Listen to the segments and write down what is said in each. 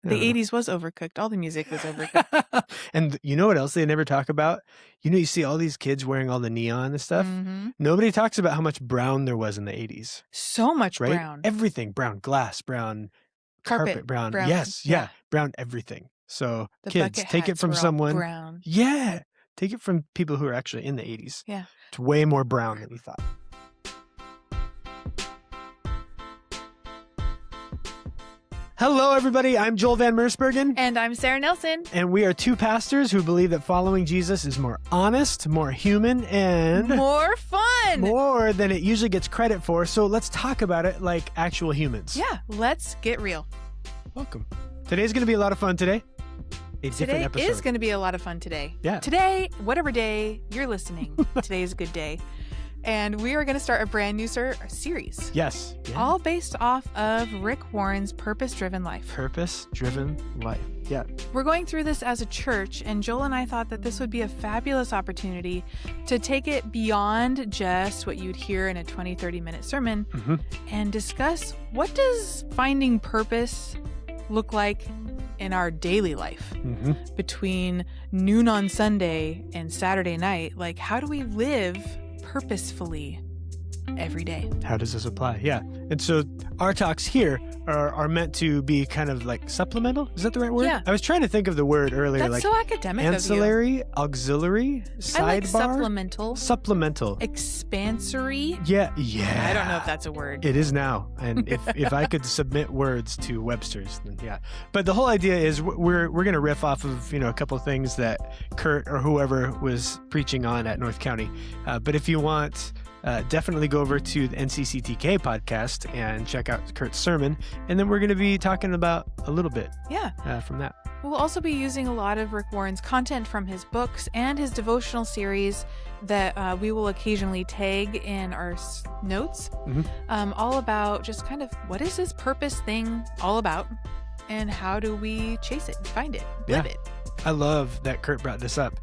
The don't know. 80s was overcooked. All the music was overcooked. And you know what else they never talk about? You see all these kids wearing all the neon and stuff. Mm-hmm. Nobody talks about how much brown there was in the 80s, So much right? brown. Everything brown, glass, brown, carpet brown. brown. Yes, yeah, brown everything. So The kids, bucket take it hats from were all someone. brown. Yeah, take it from people who are actually in the 80s. Yeah. It's way more brown than we thought. Hello, everybody. I'm Joel Van Mersbergen. And I'm Sarah Nelson. And we are two pastors who believe that following Jesus is more honest, more human, and more fun. More than it usually gets credit for. So let's talk about it like actual humans. Yeah, let's get real. Welcome. Today's going to be a lot of fun today. Today is going to be a lot of fun today. Yeah. Today, whatever day you're listening, today is a good day. And we are going to start a brand new series. Yes. Yeah. All based off of Rick Warren's Purpose-Driven Life. Purpose-Driven Life. Yeah. We're going through this as a church, and Joel and I thought that this would be a fabulous opportunity to take it beyond just what you'd hear in a 20, 30-minute sermon and discuss what does finding purpose look like in our daily life between noon on Sunday and Saturday night. Like, how do we live purposefully every day? How does this apply? Yeah. And so our talks here are meant to be kind of like supplemental. Is that the right word? Yeah. I was trying to think of the word earlier. That's like so academic ancillary, auxiliary, sidebar. I like supplemental. Supplemental. Expansory. Yeah. I don't know if that's a word. It is now. And if I could submit words to Webster's, then yeah. But the whole idea is we're going to riff off of, a couple of things that Kurt or whoever was preaching on at North County. But if you want, definitely go over to the NCCTK podcast and check out Kurt's sermon. And then we're going to be talking about a little bit from that. We'll also be using a lot of Rick Warren's content from his books and his devotional series that we will occasionally tag in our notes, all about just kind of what is this purpose thing all about and how do we chase it, find it, live it. I love that Kurt brought this up.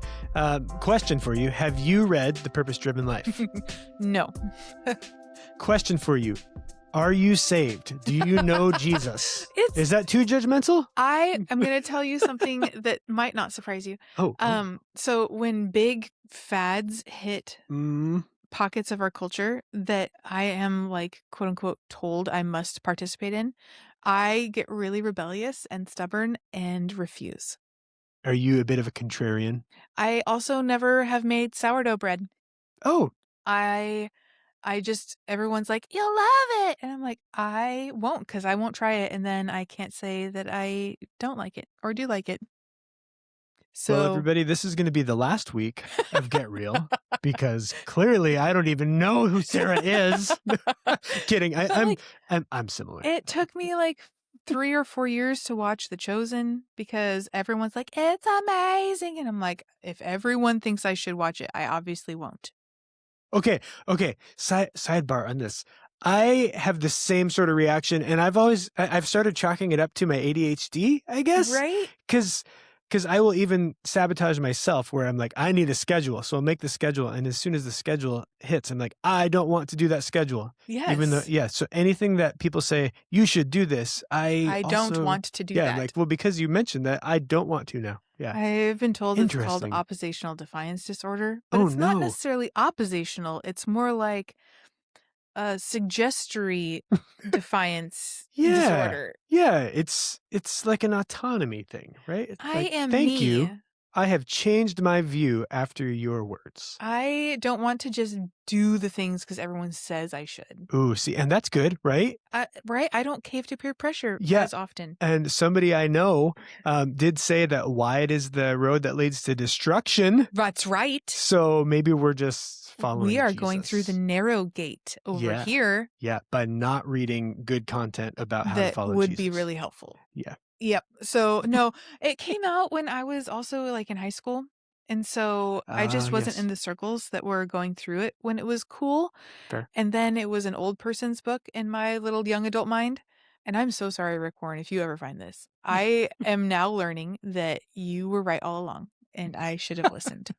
Question for you. Have you read The Purpose-Driven Life? No. Question for you. Are you saved? Do you know Jesus? Is that too judgmental? I am going to tell you something that might not surprise you. So when big fads hit pockets of our culture that I am like, quote unquote, told I must participate in, I get really rebellious and stubborn and refuse. Are you a bit of a contrarian? I also never have made sourdough bread. Oh. I just, everyone's like, you'll love it. And I'm like, I won't, because I won't try it. And then I can't say that I don't like it or do like it. So, well, everybody, this is going to be the last week of Get Real because clearly I don't even know who Sarah is. Kidding. I'm similar. It took me like 3 or 4 years to watch The Chosen because everyone's like, it's amazing. And I'm like, if everyone thinks I should watch it, I obviously won't. Okay. Sidebar on this. I have the same sort of reaction, and I've started chalking it up to my ADHD, I guess. Right? Because I will even sabotage myself where I'm like, I need a schedule. So I'll make the schedule. And as soon as the schedule hits, I'm like, I don't want to do that schedule. Yes. Even though, so anything that people say, you should do this, I don't want to do that. Yeah, like, well, because you mentioned that, I don't want to now. Yeah. I've been told it's called oppositional defiance disorder. But it's not necessarily oppositional. It's more like a suggestory defiance disorder. Yeah, it's like an autonomy thing, right? It's thank you. I have changed my view after your words. I don't want to just do the things because everyone says I should. Ooh, see, and that's good, right? Right? I don't cave to peer pressure as often. And somebody I know did say that wide is the road that leads to destruction. That's right. So maybe we're just following We are Jesus. going through the narrow gate over here. Yeah, by not reading good content about how to follow Jesus. That would be really helpful. Yeah. Yep. So, no, it came out when I was also like in high school. And so I just wasn't in the circles that were going through it when it was cool. Fair. And then it was an old person's book in my little young adult mind. And I'm so sorry, Rick Warren, if you ever find this. I am now learning that you were right all along and I should have listened.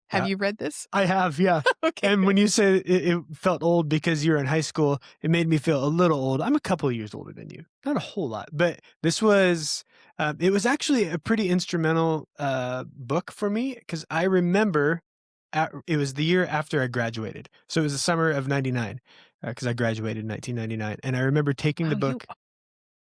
Have you read this? I have, yeah. Okay. And when you say it felt old because you're in high school, it made me feel a little old. I'm a couple of years older than you, not a whole lot, but this was, it was actually a pretty instrumental book for me because I remember it was the year after I graduated. So it was the summer of 99 because I graduated in 1999. And I remember taking the book.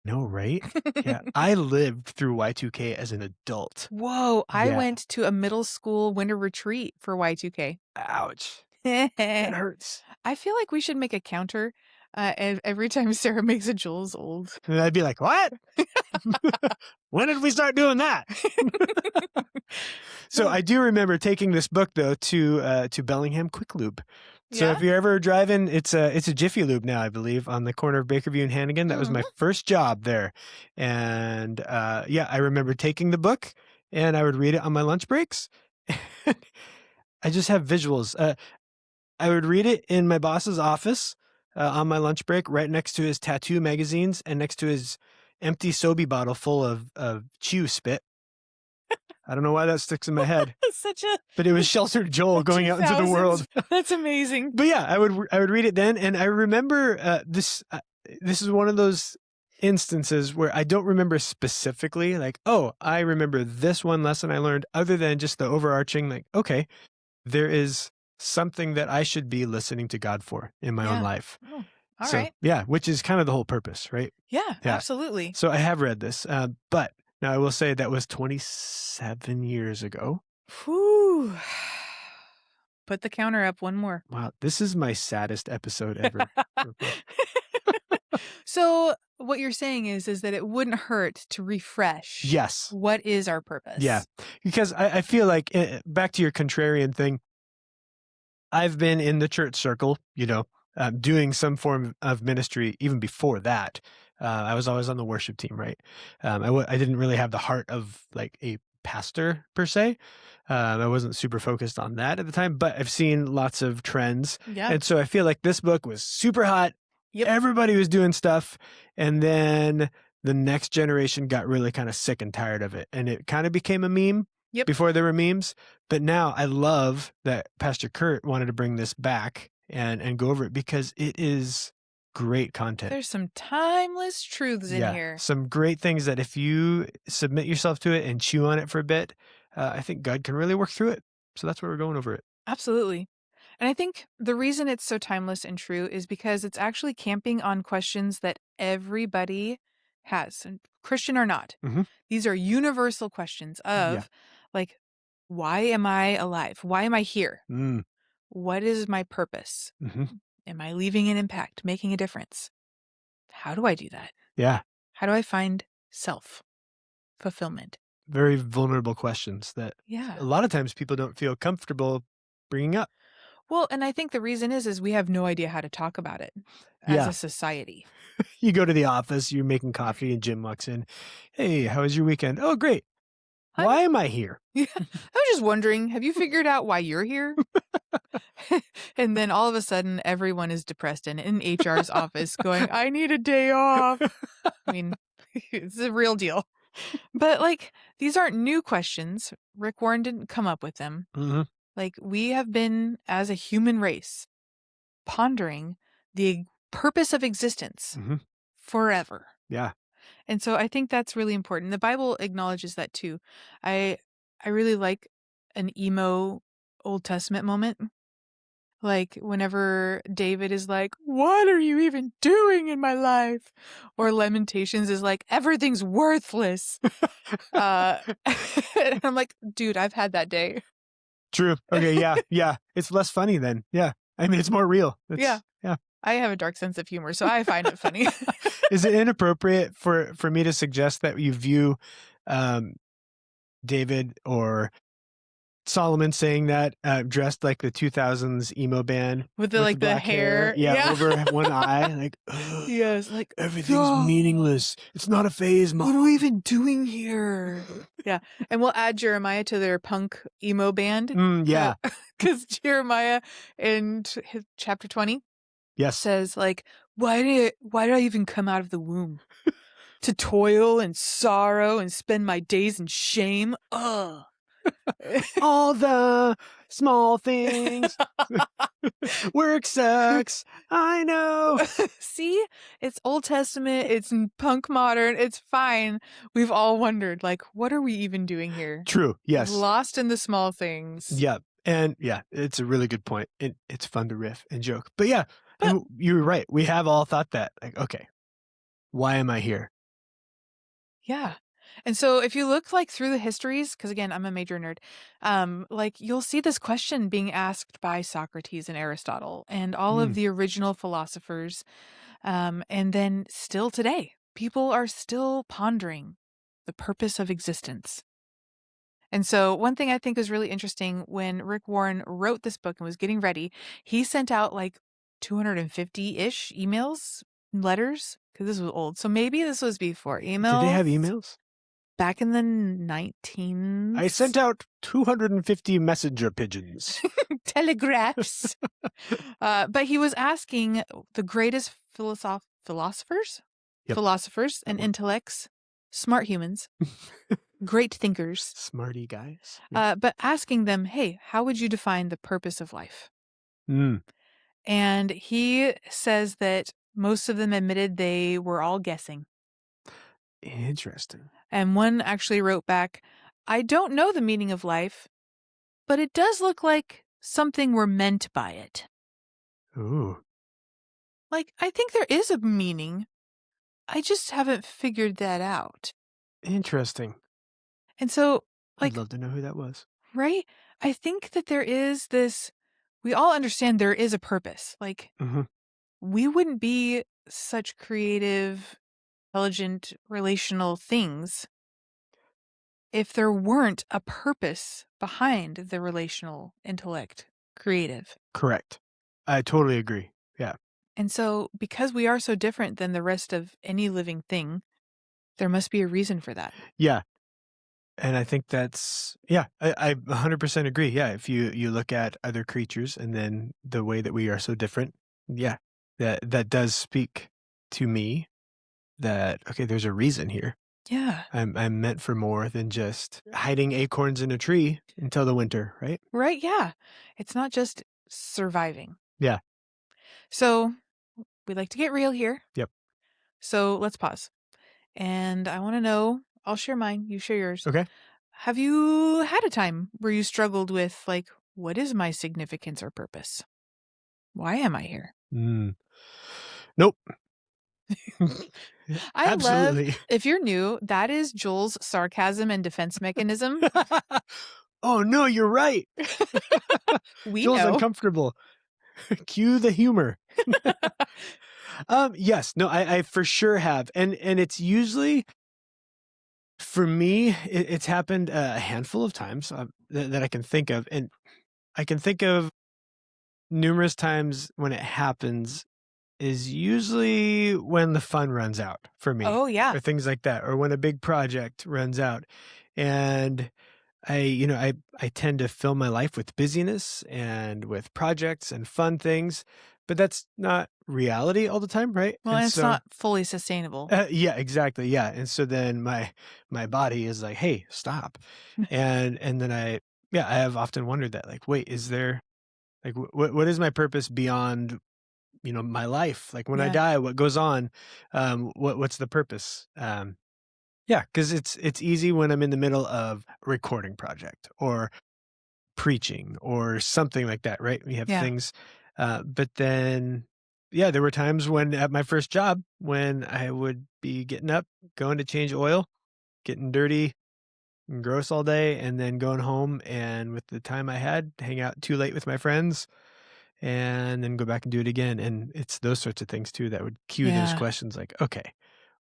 No, right? Yeah. I lived through Y2K as an adult. Whoa. I Yeah. went to a middle school winter retreat for Y2K. Ouch. That hurts. I feel like we should make a counter every time Sarah makes a Joel's old. And I'd be like, what? When did we start doing that? So I do remember taking this book though to Bellingham Quick Lube. So if you're ever driving, it's a Jiffy Lube now, I believe, on the corner of Bakerview and Hannigan. That was my first job there. And yeah, I remember taking the book and I would read it on my lunch breaks. I just have visuals. I would read it in my boss's office on my lunch break, right next to his tattoo magazines and next to his empty Sobe bottle full of chew spit. I don't know why that sticks in my head. But it was sheltered Joel going out into the world. That's amazing. But yeah, I would read it then, and I remember this. This is one of those instances where I don't remember specifically, like, oh, I remember this one lesson I learned, other than just the overarching, like, okay, there is something that I should be listening to God for in my own life. Oh, all right. Yeah, which is kind of the whole purpose, right? Yeah, absolutely. So I have read this, but now I will say that was 27 years ago. Whew. Put the counter up one more. Wow, this is my saddest episode ever. So what you're saying is that it wouldn't hurt to refresh. Yes. What is our purpose? Yeah, because I feel like, back to your contrarian thing, I've been in the church circle, doing some form of ministry even before that. I was always on the worship team, right? I didn't really have the heart of like a pastor per se. I wasn't super focused on that at the time, but I've seen lots of trends. Yeah. And so I feel like this book was super hot. Yep. Everybody was doing stuff. And then the next generation got really kind of sick and tired of it. And it kind of became a meme. Yep. Before there were memes. But now I love that Pastor Kurt wanted to bring this back and go over it because it is great content. There's some timeless truths in here. Some great things that if you submit yourself to it and chew on it for a bit, I think God can really work through it. So that's why we're going over it. Absolutely. And I think the reason it's so timeless and true is because it's actually camping on questions that everybody has, and Christian or not. Mm-hmm. These are universal questions of like, why am I alive? Why am I here? Mm. What is my purpose? Mm-hmm. Am I leaving an impact, making a difference? How do I do that? Yeah. How do I find self-fulfillment? Very vulnerable questions that a lot of times people don't feel comfortable bringing up. Well, and I think the reason is we have no idea how to talk about it as a society. You go to the office, you're making coffee, and Jim walks in. Hey, how was your weekend? Oh, great. Why am I here? Yeah, I was just wondering, have you figured out why you're here? And then all of a sudden, everyone is depressed and in HR's office going, I need a day off. I mean, it's a real deal. But like, these aren't new questions. Rick Warren didn't come up with them. Mm-hmm. Like, we have been, as a human race, pondering the purpose of existence forever. Yeah. And so I think that's really important. The Bible acknowledges that too. I really like an emo Old Testament moment. Like whenever David is like, what are you even doing in my life? Or Lamentations is like, everything's worthless. And I'm like, dude, I've had that day. True. Okay. Yeah. It's less funny then. Yeah. I mean, it's more real. Yeah. I have a dark sense of humor, so I find it funny. Is it inappropriate for me to suggest that you view David or Solomon saying that dressed like the 2000s emo band with the black hair? Yeah, over one eye, like yes, like everything's meaningless. It's not a phase, Mom. What are we even doing here? Yeah, and we'll add Jeremiah to their punk emo band. Yeah, because Jeremiah in chapter 20, says like, why did I even come out of the womb? To toil and sorrow and spend my days in shame. Ugh. All the Small things. Work sucks. I know. See, it's Old Testament, it's punk modern, it's fine. We've all wondered, like, what are we even doing here? True. Yes. Lost in the small things. Yeah. And yeah, it's a really good point. It's fun to riff and joke. But yeah, But- and you're right. We have all thought that. Like, okay, why am I here? Yeah. And so if you look like through the histories, because again, I'm a major nerd, like you'll see this question being asked by Socrates and Aristotle and all of the original philosophers. And then still today, people are still pondering the purpose of existence. And so one thing I think is really interesting when Rick Warren wrote this book and was getting ready, he sent out like 250-ish emails, letters, because this was old. So maybe this was before emails. Did they have emails? Back in the 19s. I sent out 250 messenger pigeons. Telegraphs. But he was asking the greatest philosophers? Yep. Philosophers and intellects, smart humans, great thinkers. Smarty guys. But asking them, hey, how would you define the purpose of life? And he says that most of them admitted they were all guessing. Interesting. And one actually wrote back, I don't know the meaning of life, but it does look like something we're meant by it. Ooh. Like, I think there is a meaning. I just haven't figured that out. Interesting. And so, like, I'd love to know who that was. Right? I think that there is this, we all understand there is a purpose. Like, we wouldn't be such creative, intelligent, relational things if there weren't a purpose behind the relational, intellect, creative. Correct. I totally agree. Yeah. And so, because we are so different than the rest of any living thing, there must be a reason for that. Yeah. And I think that's, yeah, I 100% agree. Yeah. If you look at other creatures and then the way that we are so different, yeah, that does speak to me that, okay, there's a reason here. Yeah. I'm meant for more than just hiding acorns in a tree until the winter, right? Right. Yeah. It's not just surviving. Yeah. So we like to get real here. Yep. So let's pause. And I want to know, I'll share mine, you share yours. Okay. Have you had a time where you struggled with, like, what is my significance or purpose? Why am I here? Nope. I Absolutely. love, if you're new, that is Joel's sarcasm and defense mechanism. Oh, no, you're right. We Joel's know. uncomfortable. Cue the humor. Yes, no, I for sure have. And it's usually, for me, it's happened a handful of times that I can think of. And I can think of numerous times when it happens is usually when the fun runs out for me. Oh, yeah. Or things like that. Or when a big project runs out. And I tend to fill my life with busyness and with projects and fun things, but that's not reality all the time, right? Well, and it's not fully sustainable. Yeah, exactly. Yeah. And so then my body is like, hey, stop. and then I have often wondered that, like, wait, is there, like, what is my purpose beyond, my life? Like when I die, what goes on? What's the purpose? Yeah, because it's easy when I'm in the middle of a recording project or preaching or something like that, right? We have things, but then, there were times when at my first job when I would be getting up, going to change oil, getting dirty and gross all day, and then going home and with the time I had, hang out too late with my friends, and then go back and do it again. And it's those sorts of things too that would cue those questions, like, okay,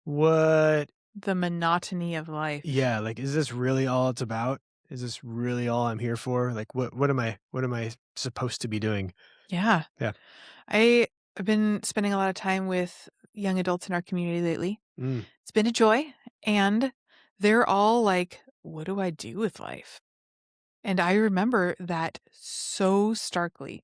what? The monotony of life. Yeah, like, is this really all it's about? Is this really all I'm here for? Like, what am I supposed to be doing? Yeah. Yeah. I've been spending a lot of time with young adults in our community lately. It's been a joy, and they're all like, what do I do with life? And I remember that so starkly.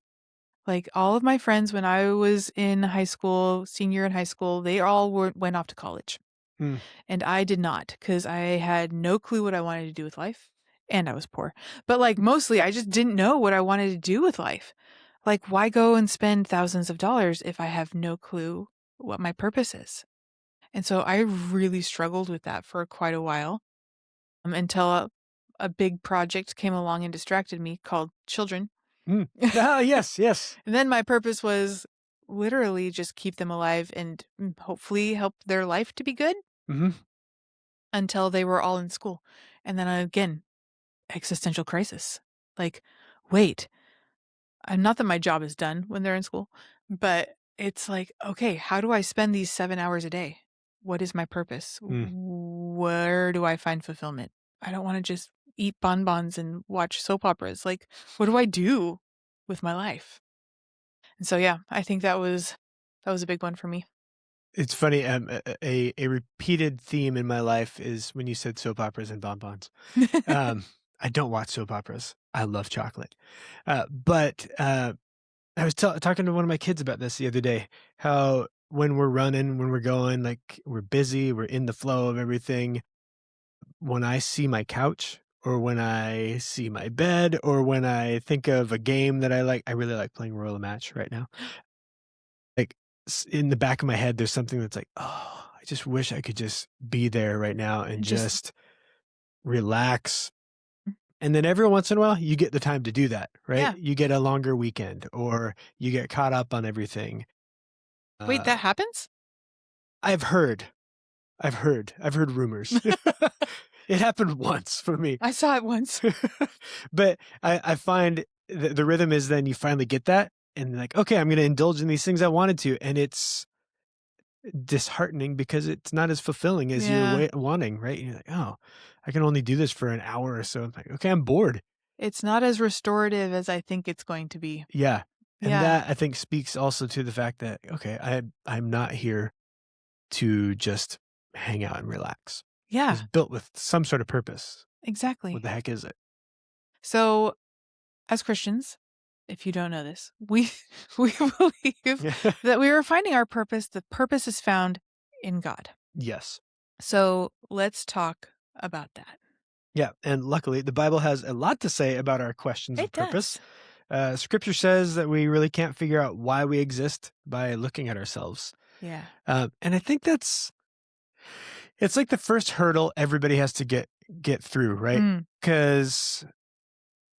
Like, all of my friends when I was in high school, senior in high school, they all went off to college. And I did not, because I had no clue what I wanted to do with life. and I was poor. But like mostly I just didn't know what I wanted to do with life. Like, why go and spend thousands of dollars if I have no clue what my purpose is? And so I really struggled with that for quite a while, until a big project came along and distracted me called children. Ah, yes, yes. And then my purpose was literally just keep them alive and hopefully help their life to be good Hmm. until they were all in school. And then again, existential crisis. Like, wait, not that my job is done when they're in school, but it's like, okay, how do I spend these 7 hours a day? What is my purpose? Mm. Where do I find fulfillment? I don't want to just eat bonbons and watch soap operas. Like, what do I do with my life? And so, yeah, I think that was a big one for me. It's funny. A repeated theme in my life is when you said soap operas and bonbons. I don't watch soap operas. I love chocolate. But I was talking to one of my kids about this the other day, how when we're running, when we're going, like we're busy, we're in the flow of everything. When I see my couch or when I see my bed or when I think of a game that I really like playing Royal Match right now. Like in the back of my head, there's something that's like, oh, I just wish I could just be there right now and just relax. And then every once in a while, you get the time to do that, right? Yeah. You get a longer weekend or you get caught up on everything. Wait, that happens? I've heard rumors. It happened once for me. I saw it once. But I find the rhythm is then you finally get that and like, okay, I'm going to indulge in these things I wanted to. And it's disheartening because it's not as fulfilling as you're wanting, right? And you're like, oh, I can only do this for an hour or so. I'm like, okay, I'm bored. It's not as restorative as I think it's going to be. Yeah. And Yeah. that I think speaks also to the fact that, okay, I'm not here to just hang out and relax. Yeah, It's built with some sort of purpose. exactly. What the heck is it? So, as Christians, if you don't know this, we believe that we are finding our purpose. The purpose is found in God. Yes. So let's talk about that. Yeah. And luckily, the Bible has a lot to say about our questions of purpose. Scripture says that we really can't figure out why we exist by looking at ourselves. Yeah. And I think it's like the first hurdle everybody has to get through, right? Because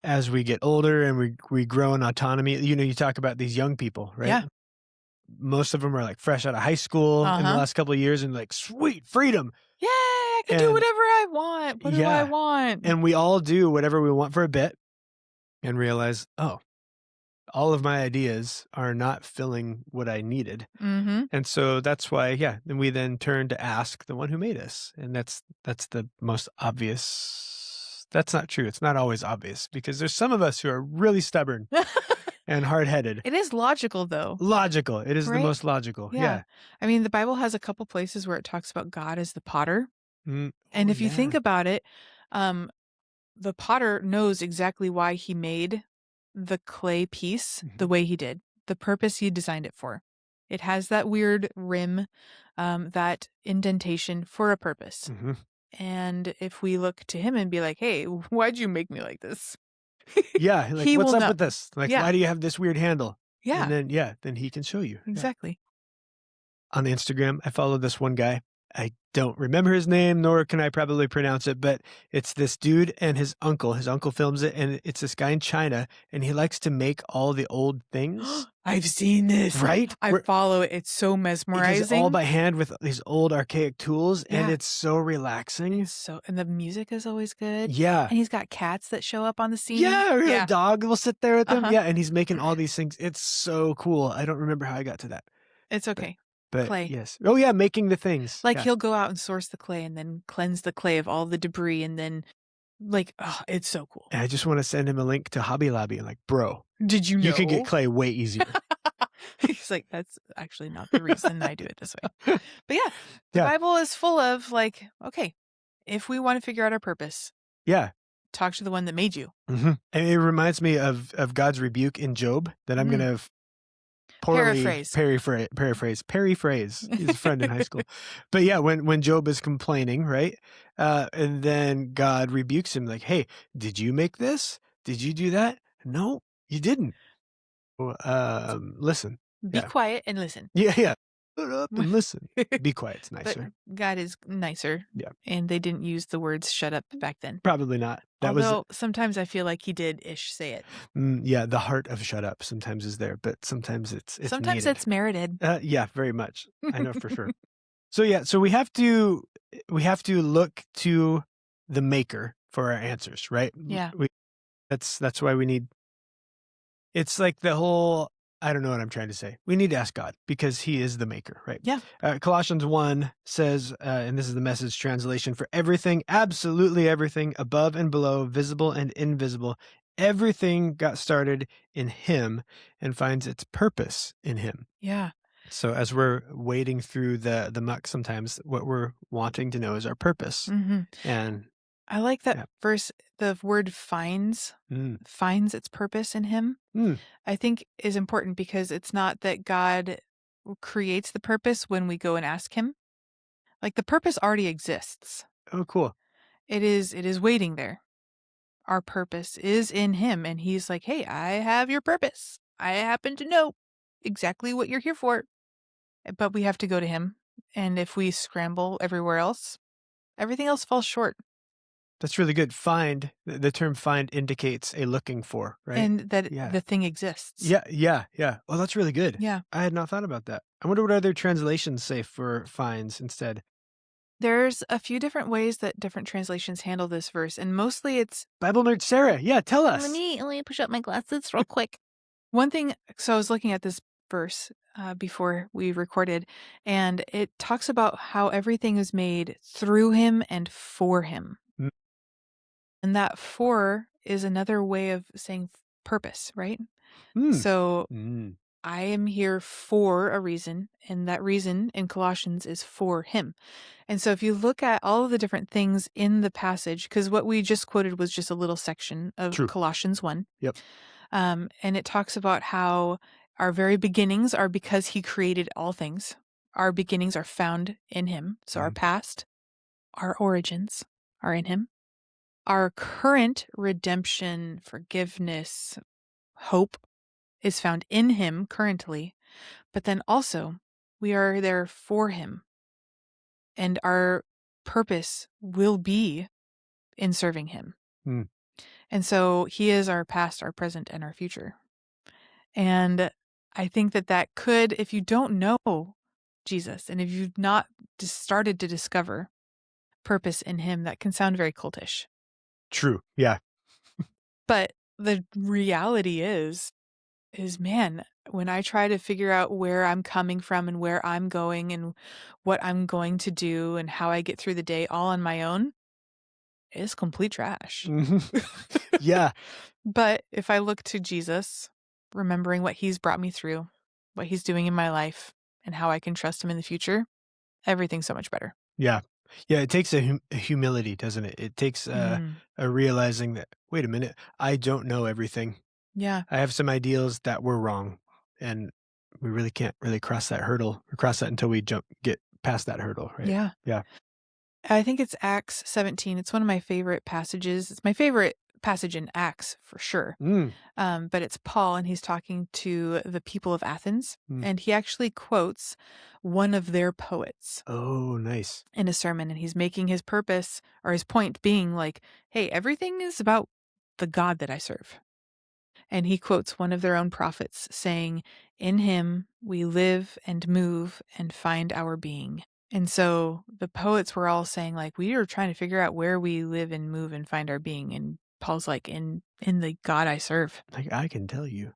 as we get older and we grow in autonomy, you talk about these young people, right? Yeah. Most of them are like fresh out of high school in the last couple of years and like, sweet freedom. Yay, I can do whatever I want. What do I want? And we all do whatever we want for a bit and realize, oh, all of my ideas are not filling what I needed. Mm-hmm. And so that's why, then we then turn to ask the one who made us. And that's the most obvious. That's not true. It's not always obvious because there's some of us who are really stubborn and hard-headed. It is logical, though. Logical. It is the most logical. Yeah. I mean, the Bible has a couple places where it talks about God as the potter. And if you think about it, the potter knows exactly why he made the clay piece the way he did, the purpose he designed it for. It has that weird rim, that indentation for a purpose. And if we look to him and be like, hey, why'd you make me like this? Yeah. Like, what's up with this? Like, why do you have this weird handle? Yeah. And then he can show you. Exactly. On Instagram, I follow this one guy. I don't remember his name, nor can I probably pronounce it, but it's this dude and his uncle. His uncle films it, and it's this guy in China, and he likes to make all the old things. I've seen this. Right? I follow it. It's so mesmerizing. He does all by hand with these old archaic tools, and it's so relaxing. And the music is always good. Yeah. And he's got cats that show up on the scene. Yeah, or a dog will sit there with him. Yeah, and he's making all these things. It's so cool. I don't remember how I got to that. It's okay. But clay. Yes. Oh, yeah, making the things. Like he'll go out and source the clay and then cleanse the clay of all the debris and then it's so cool. And I just want to send him a link to Hobby Lobby. Like, bro, did you know? You could get clay way easier. He's like, that's actually not the reason I do it this way. But the Bible is full of like, okay, if we want to figure out our purpose, talk to the one that made you. And it reminds me of God's rebuke in Job that I'm going to poorly Paraphrase. paraphrase. He's a friend in high school. But yeah, when Job is complaining, right? And then God rebukes him like, hey, did you make this? Did you do that? No, you didn't. Listen. Be Yeah. quiet and listen. Yeah. Shut up and listen. Be quiet. It's nicer. But God is nicer. Yeah. And they didn't use the words shut up back then. Probably not. Although sometimes I feel like he did-ish say it. Yeah, the heart of shut up sometimes is there, but sometimes it's Sometimes needed. it's merited. Yeah, very much. I know for sure. So yeah, so we have to look to the maker for our answers, right? Yeah. That's why we need. It's like the whole. I don't know what I'm trying to say. We need to ask God because He is the maker, right? Yeah. Colossians 1 says, and this is the Message translation, for everything, absolutely everything, above and below, visible and invisible, everything got started in Him and finds its purpose in Him. Yeah. So as we're wading through the muck, sometimes what we're wanting to know is our purpose. Mm-hmm. And I like that verse. The word finds its purpose in Him. I think is important because it's not that God creates the purpose when we go and ask Him. Like the purpose already exists. Oh, cool. It is waiting there. Our purpose is in Him, and He's like, hey, I have your purpose. I happen to know exactly what you're here for. But we have to go to Him. And if we scramble everywhere else, everything else falls short. That's really good. Find, the term find indicates a looking for, right? And that the thing exists. Yeah. Oh, that's really good. Yeah. I had not thought about that. I wonder what other translations say for finds instead. There's a few different ways that different translations handle this verse, and mostly it's... Bible nerd Sarah, yeah, tell us. Let me push up my glasses real quick. One thing, so I was looking at this verse before we recorded, and it talks about how everything is made through Him and for Him. And that for is another way of saying purpose, right? So I am here for a reason, and that reason in Colossians is for Him. And so if you look at all of the different things in the passage, because what we just quoted was just a little section of Colossians 1. Yep. And it talks about how our very beginnings are because He created all things. Our beginnings are found in Him. So our past, our origins are in Him. Our current redemption, forgiveness, hope is found in Him currently, but then also we are there for Him. And our purpose will be in serving Him. And so He is our past, our present, and our future. And I think that could, if you don't know Jesus, and if you've not just started to discover purpose in Him, that can sound very cultish. True, yeah. But the reality is man, when I try to figure out where I'm coming from and where I'm going and what I'm going to do and how I get through the day all on my own, it's complete trash. Yeah. But if I look to Jesus, remembering what He's brought me through, what He's doing in my life, and how I can trust Him in the future, everything's so much better. Yeah. Yeah, it takes a humility, doesn't it? It takes a realizing that, wait a minute, I don't know everything. Yeah. I have some ideals that were wrong, and we really can't really cross that hurdle or cross that until we get past that hurdle, right? Yeah. Yeah. I think it's Acts 17. It's one of my favorite passages. It's my favorite passage in Acts for sure. But it's Paul, and he's talking to the people of Athens, and he actually quotes one of their poets. Oh, nice. In a sermon, and he's making his purpose or his point being like, hey, everything is about the God that I serve. And he quotes one of their own prophets saying, in Him we live and move and find our being. And so the poets were all saying, like, we are trying to figure out where we live and move and find our being. And Paul's like, in the God I serve. Like, I can tell you.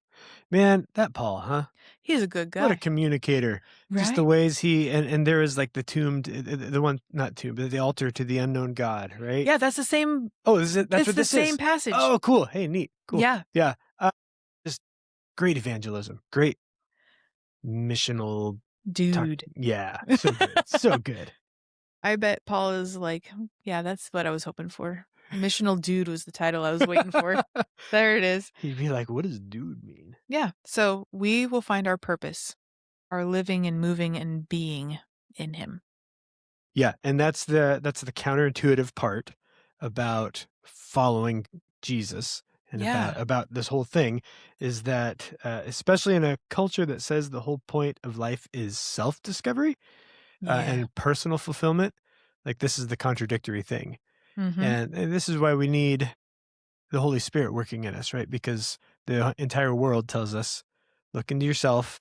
Man, that Paul, huh? He's a good guy. What a communicator. Right? Just the ways and there is like the tomb, the one, not tomb, but the altar to the unknown God, right? Yeah, that's the same. Oh, is it? That's what this is? It's the same passage. Oh, cool. Hey, neat. Cool. Yeah. Yeah. Just great evangelism. Great missional dude. Yeah. So good. So good. I bet Paul is like, yeah, that's what I was hoping for. Missional dude was the title I was waiting for. There it is. He'd be like, what does dude mean? Yeah. So we will find our purpose, our living and moving and being in him. Yeah, and that's the counterintuitive part about following Jesus and Yeah. about this whole thing is that especially in a culture that says the whole point of life is self-discovery Yeah. and personal fulfillment, like this is the contradictory thing. Mm-hmm. And this is why we need the Holy Spirit working in us, right? Because the entire world tells us, look into yourself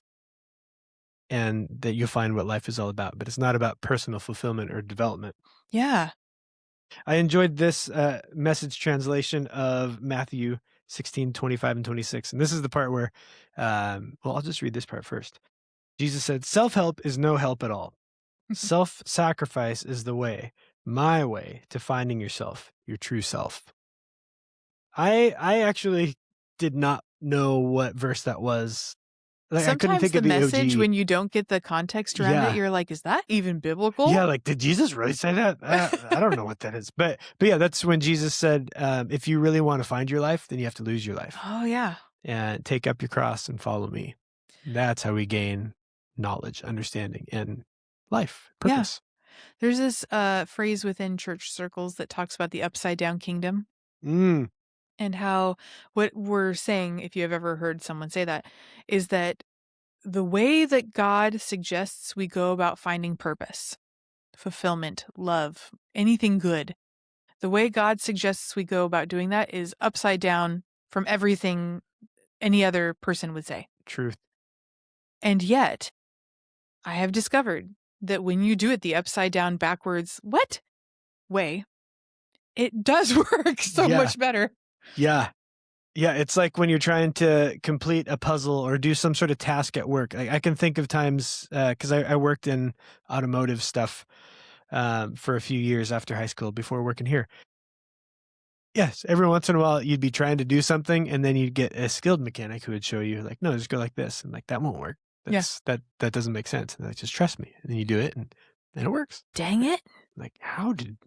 and that you'll find what life is all about. But it's not about personal fulfillment or development. Yeah. I enjoyed this message translation of Matthew 16:25 and 26. And this is the part where, well, I'll just read this part first. Jesus said, self-help is no help at all. Self-sacrifice is the way, my way to finding yourself, your true self. I actually did not know what verse that was. Like I couldn't Sometimes think the of the message, OG. when you don't get the context around it, Yeah. you're like, is that even biblical? Yeah, like did Jesus really say that? I don't know what that is. But yeah, that's when Jesus said, if you really want to find your life, then you have to lose your life Oh, yeah. and take up your cross and follow me. That's how we gain knowledge, understanding, and life, Yeah. purpose. There's this phrase within church circles that talks about the upside down kingdom Mm, and how what we're saying, if you have ever heard someone say that, is that the way that God suggests we go about finding purpose, fulfillment, love, anything good, the way God suggests we go about doing that is upside down from everything any other person would say. truth. And yet, I have discovered that when you do it the upside down, backwards, what way, it does work so Yeah. much better. Yeah. Yeah, it's like when you're trying to complete a puzzle or do some sort of task at work. I can think of times because I worked in automotive stuff for a few years after high school before working here. Yes, every once in a while you'd be trying to do something and then you'd get a skilled mechanic who would show you like, no, just go like this, and like that won't work. That doesn't make sense. And like, just trust me. And then you do it and it works. Dang it. Like, how did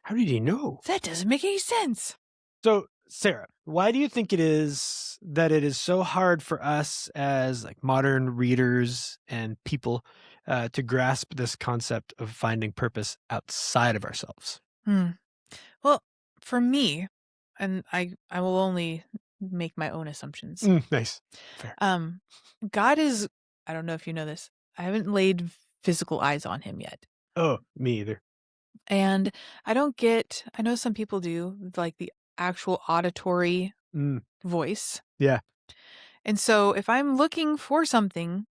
he know? That doesn't make any sense. So, Sarah, why do you think it is that it is so hard for us as like modern readers and people to grasp this concept of finding purpose outside of ourselves? Well, for me, and I will only make my own assumptions. Nice. Fair. God is, I don't know if you know this, I haven't laid physical eyes on him yet. Oh, me either. And I know some people do, like the actual auditory voice. Yeah. And so if I'm looking for something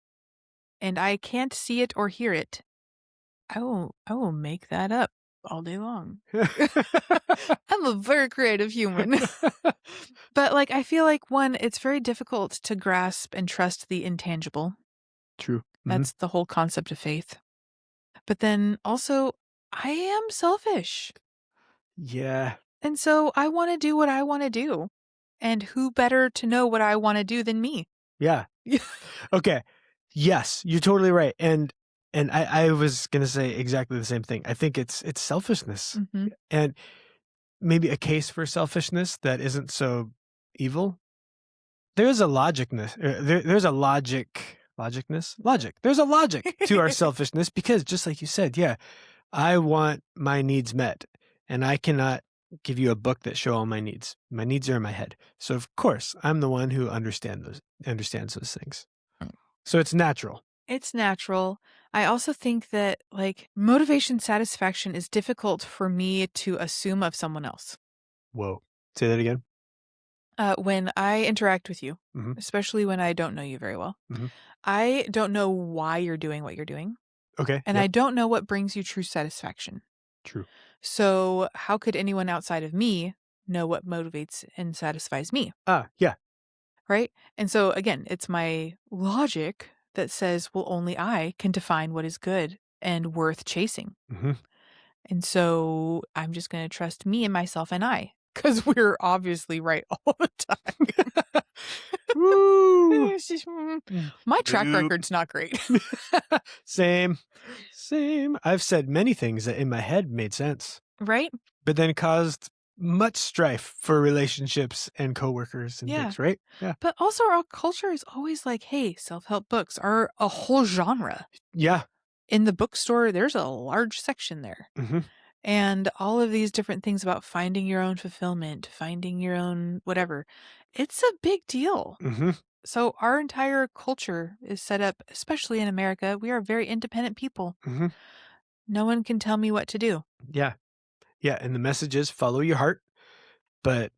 and I can't see it or hear it, I will make that up all day long. I'm a very creative human. But like I feel like it's very difficult to grasp and trust the intangible. True. That's the whole concept of faith. But then also I am selfish. Yeah. And so I want to do what I want to do. And who better to know what I want to do than me? Yeah. Okay. Yes, you're totally right. And I was gonna say exactly the same thing. I think it's selfishness. Mm-hmm. And maybe a case for selfishness that isn't so evil. There's a logicness. There's a logic. There's a logic to our selfishness because just like you said, yeah, I want my needs met and I cannot give you a book that show all my needs. My needs are in my head. So of course, I'm the one who understands those things. So it's natural. It's natural. I also think that like motivation satisfaction is difficult for me to assume of someone else. Whoa. Say that again. When I interact with you, Mhm. especially when I don't know you very well, Mhm. I don't know why you're doing what you're doing. Okay. And Yep. I don't know what brings you true satisfaction. True. So how could anyone outside of me know what motivates and satisfies me? Yeah. Right? And so again, it's my logic that says, well, only I can define what is good and worth chasing. Mm-hmm. And so I'm just going to trust me and myself and I, because we're obviously right all the time. Woo! It's just, my track Nope. record's not great. Same. I've said many things that in my head made sense, Right? but then caused much strife for relationships and coworkers and things, right? Yeah. But also our culture is always like, hey, self-help books are a whole genre. Yeah. In the bookstore, there's a large section there. Mm-hmm. And all of these different things about finding your own fulfillment, finding your own whatever. It's a big deal. Mm-hmm. So our entire culture is set up, especially in America. We are very independent people. Mm-hmm. No one can tell me what to do. Yeah. Yeah. And the message is follow your heart. But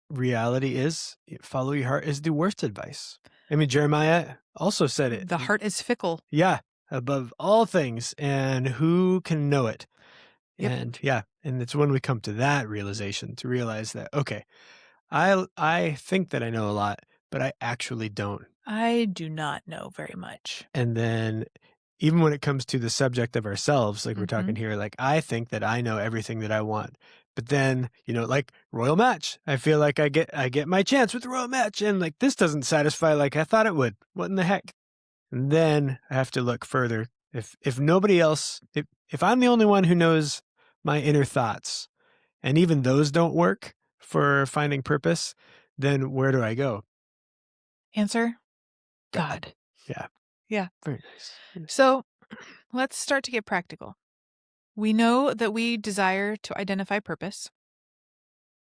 reality is follow your heart is the worst advice. I mean, Jeremiah also said it. The heart is fickle. Yeah. Above all things. And who can know it? Yep. And yeah. And it's when we come to that realization to realize that, okay, I think that I know a lot, but I actually don't. I do not know very much. And then even when it comes to the subject of ourselves, like we're talking here, like I think that I know everything that I want. But then, like royal match, I feel like I get my chance with the royal match and like this doesn't satisfy like I thought it would. What in the heck? And then I have to look further. If nobody else, if I'm the only one who knows my inner thoughts and even those don't work for finding purpose, then where do I go? Answer: God. Yeah. Yeah. Very nice. So let's start to get practical. We know that we desire to identify purpose.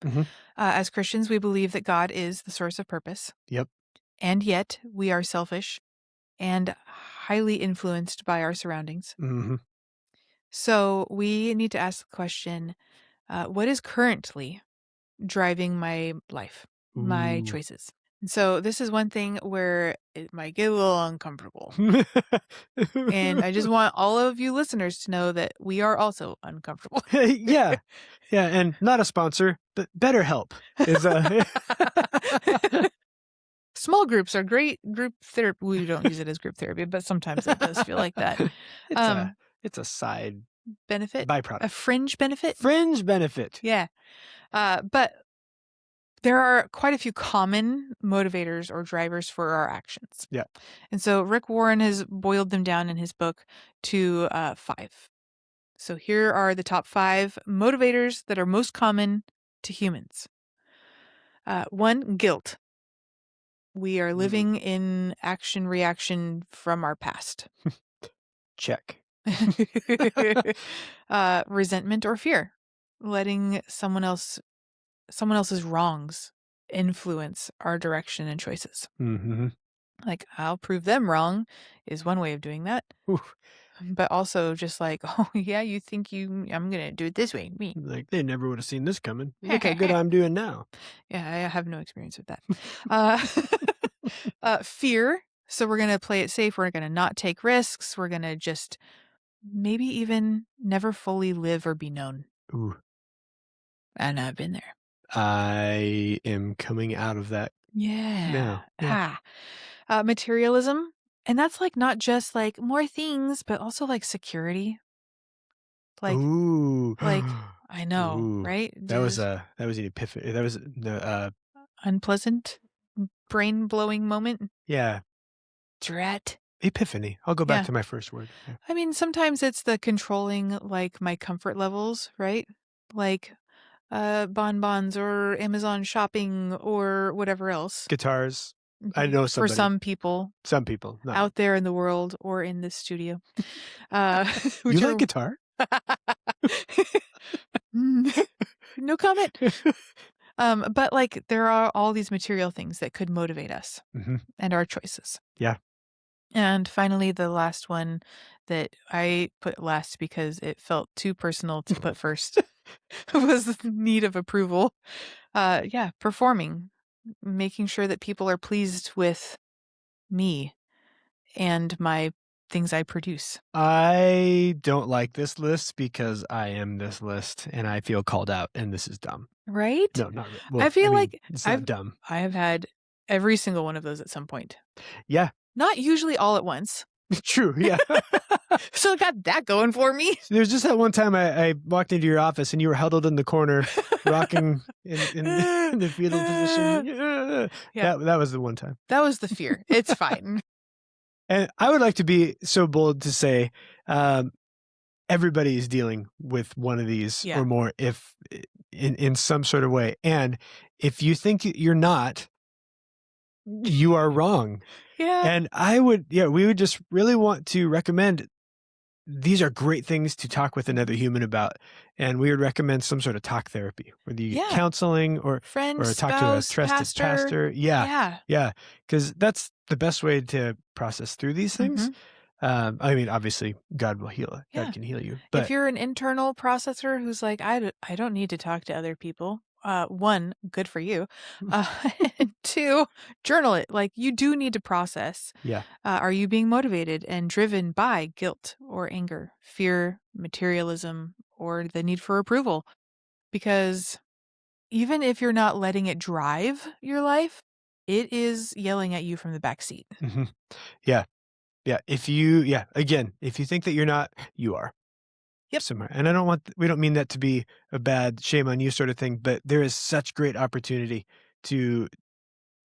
Mm-hmm. As Christians, we believe that God is the source of purpose. Yep. And yet we are selfish and highly influenced by our surroundings. Mm-hmm. So we need to ask the question, what is currently driving my life, my choices? And so this is one thing where it might get a little uncomfortable. And I just want all of you listeners to know that we are also uncomfortable. Yeah. Yeah. And not a sponsor, but BetterHelp is Small groups are great group therapy. We don't use it as group therapy, but sometimes it does feel like that. It's a side Benefit, byproduct. a fringe benefit. Fringe benefit. Yeah. But there are quite a few common motivators or drivers for our actions. Yeah. And so Rick Warren has boiled them down in his book to 5. So here are the top 5 motivators that are most common to humans. 1, guilt. We are living in action-reaction from our past. Check. Resentment or fear. Letting someone else's wrongs influence our direction and choices. Mm-hmm. Like, I'll prove them wrong is one way of doing that. Oof. But also just like, oh yeah, you think I'm going to do it this way, me. Like they never would have seen this coming. Look how good I'm doing now. Yeah, I have no experience with that. Fear. So we're going to play it safe. We're going to not take risks. We're going to just maybe even never fully live or be known. Ooh. And I've been there. I am coming out of that. Yeah. Yeah. Materialism. And that's like not just like more things, but also like security. Like, ooh. Like I know, Ooh. right? That was an epiphany. That was unpleasant, brain blowing moment. Yeah. Drat. Epiphany. I'll go back to my first word. Yeah. I mean, sometimes it's the controlling like my comfort levels, right? Like bonbons or Amazon shopping or whatever else. Guitars. I know somebody. For some people. Some people. Not out there in the world or in this studio. You like guitar? No comment. But like there are all these material things that could motivate us and our choices. Yeah. And finally, the last one that I put last because it felt too personal to put first was the need of approval. Performing, making sure that people are pleased with me and my things I produce. I don't like this list because I am this list and I feel called out and this is dumb. Right? No, not really. Well, I feel like it's not dumb. I have had every single one of those at some point. Yeah. Not usually all at once. True, yeah. So I got that going for me. There's just that one time I walked into your office and you were huddled in the corner, rocking in the fetal position. Yeah. That was the one time. That was the fear. It's fine. And I would like to be so bold to say everybody is dealing with one of these or more, if in some sort of way. And if you think you're not, you are wrong. Yeah. And we would just really want to recommend, these are great things to talk with another human about. And we would recommend some sort of talk therapy, whether you get counseling or friend, talk to a spouse, trusted pastor. Yeah. Yeah. Because that's the best way to process through these things. I mean, obviously, God will heal. Yeah. God can heal you. If But you're an internal processor who's like, I don't need to talk to other people. One, good for you. And two, journal it. Like, you do need to process. yeah. Are you being motivated and driven by guilt or anger, fear, materialism, or the need for approval? Because even if you're not letting it drive your life, it is yelling at you from the back seat. hmm Yeah. Yeah. If you think that you're not, you are. Yep. Somewhere. And we don't mean that to be a bad shame on you sort of thing, but there is such great opportunity to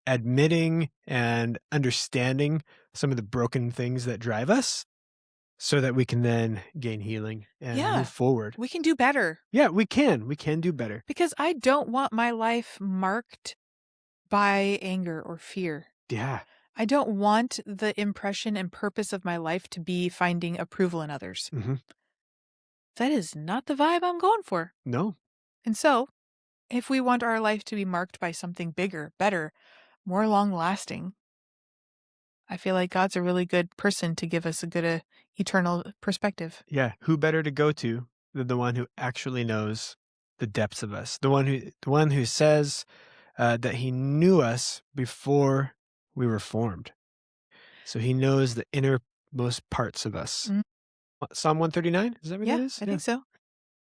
admitting and understanding some of the broken things that drive us so that we can then gain healing and move forward. We can do better. Yeah, we can. We can do better. Because I don't want my life marked by anger or fear. Yeah. I don't want the impression and purpose of my life to be finding approval in others. Mm-hmm. That is not the vibe I'm going for. No. And so, if we want our life to be marked by something bigger, better, more long-lasting, I feel like God's a really good person to give us a good eternal perspective. Yeah. Who better to go to than the one who actually knows the depths of us? The one who says that he knew us before we were formed. So he knows the innermost parts of us. Mm. Psalm 139? Is that what that is? I think so.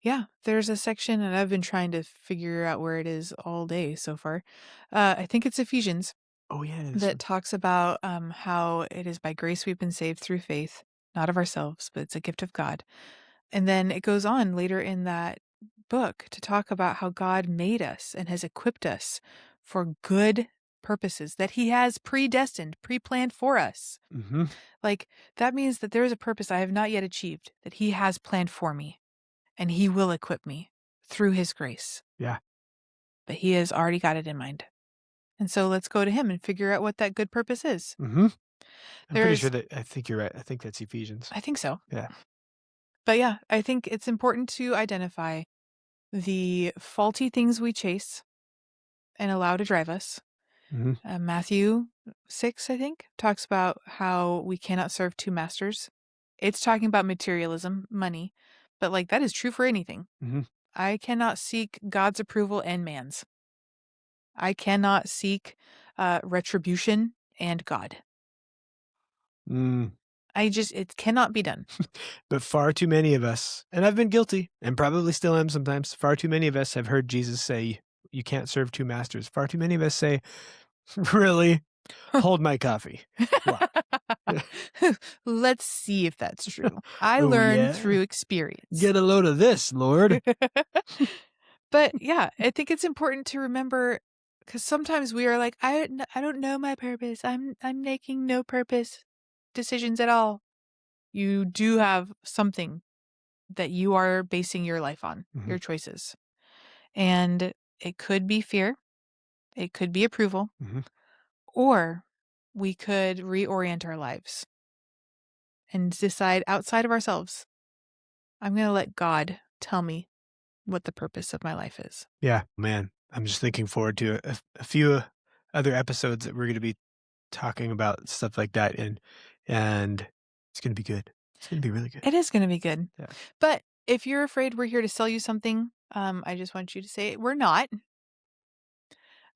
Yeah, there's a section, and I've been trying to figure out where it is all day so far. I think it's Ephesians. Oh, yeah. That talks about how it is by grace we've been saved through faith, not of ourselves, but it's a gift of God. And then it goes on later in that book to talk about how God made us and has equipped us for good purposes that he has predestined, pre-planned for us. Mm-hmm. Like, that means that there is a purpose I have not yet achieved that he has planned for me, and he will equip me through his grace. Yeah. But he has already got it in mind. And so let's go to him and figure out what that good purpose is. Mm-hmm. I'm pretty sure I think you're right. I think that's Ephesians. I think so. Yeah. But yeah, I think it's important to identify the faulty things we chase and allow to drive us. Mm-hmm. Matthew 6, I think, talks about how we cannot serve two masters. It's talking about materialism, money, but like that is true for anything. Mm-hmm. I cannot seek God's approval and man's. I cannot seek retribution and God. Mm. It cannot be done. But far too many of us, and I've been guilty and probably still am sometimes, far too many of us have heard Jesus say, you can't serve two masters. Far too many of us say, really? Hold my coffee. Let's see if that's true. I learned through experience. Get a load of this, Lord. But yeah, I think it's important to remember, because sometimes we are like, I don't know my purpose. I'm making no purpose decisions at all. You do have something that you are basing your life on, your choices. And it could be fear. It could be approval. Or we could reorient our lives and decide outside of ourselves, I'm going to let God tell me what the purpose of my life is. Yeah, man. I'm just looking forward to a few other episodes that we're going to be talking about stuff like that. And it's going to be good. It's going to be really good. It is going to be good. Yeah. But if you're afraid we're here to sell you something, I just want you to say we're not.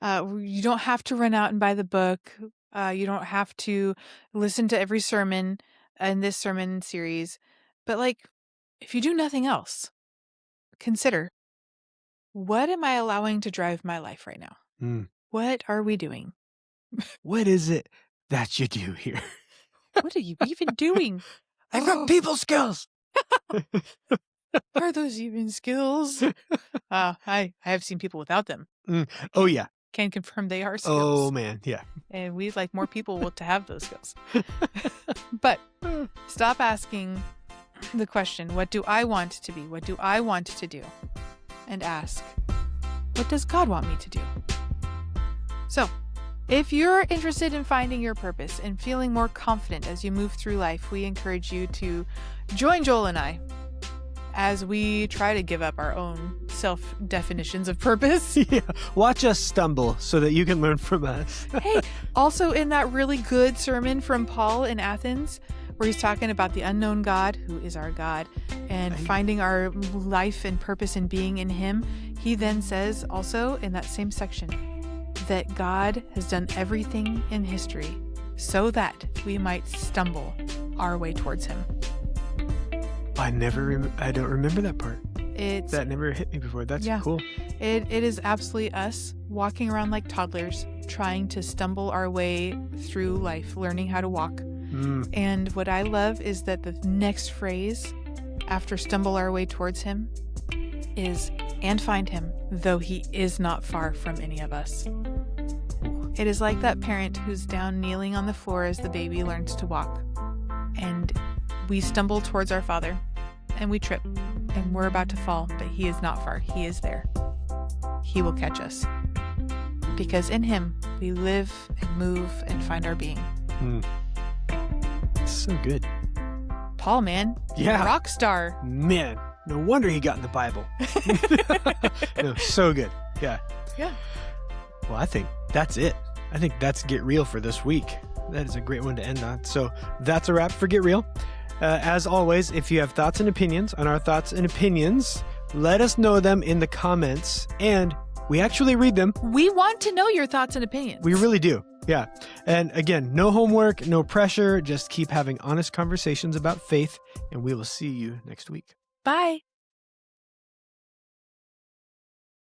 You don't have to run out and buy the book. You don't have to listen to every sermon in this sermon series. But like, if you do nothing else, consider, what am I allowing to drive my life right now? What are we doing? What is it that you do here? What are you even doing? I've got people skills. Are those even skills? I have seen people without them. Oh, yeah. Can confirm they are skills. Oh, man. Yeah. And we'd like more people to have those skills. But stop asking the question, what do I want to be? What do I want to do? And ask, what does God want me to do? So, if you're interested in finding your purpose and feeling more confident as you move through life, we encourage you to join Joel and I as we try to give up our own self-definitions of purpose. Yeah. Watch us stumble so that you can learn from us. Hey, also in that really good sermon from Paul in Athens, where he's talking about the unknown God, who is our God, and finding our life and purpose and being in him, he then says also in that same section that God has done everything in history so that we might stumble our way towards him. I don't remember that part. That never hit me before. That's cool. It is absolutely us walking around like toddlers, trying to stumble our way through life, learning how to walk. And what I love is that the next phrase after stumble our way towards him is, and find him, though he is not far from any of us. It is like that parent who's down kneeling on the floor as the baby learns to walk. And we stumble towards our Father, and we trip, and we're about to fall, but he is not far. He is there. He will catch us. Because in him, we live and move and find our being. So good. Paul, man. Yeah. Rock star. Man, no wonder he got in the Bible. No, so good. Yeah. Yeah. Well, I think that's it. I think that's Get Real for this week. That is a great one to end on. So that's a wrap for Get Real. As always, if you have thoughts and opinions on our thoughts and opinions, let us know them in the comments, and we actually read them. We want to know your thoughts and opinions. We really do. Yeah. And again, no homework, no pressure. Just keep having honest conversations about faith, and we will see you next week. Bye.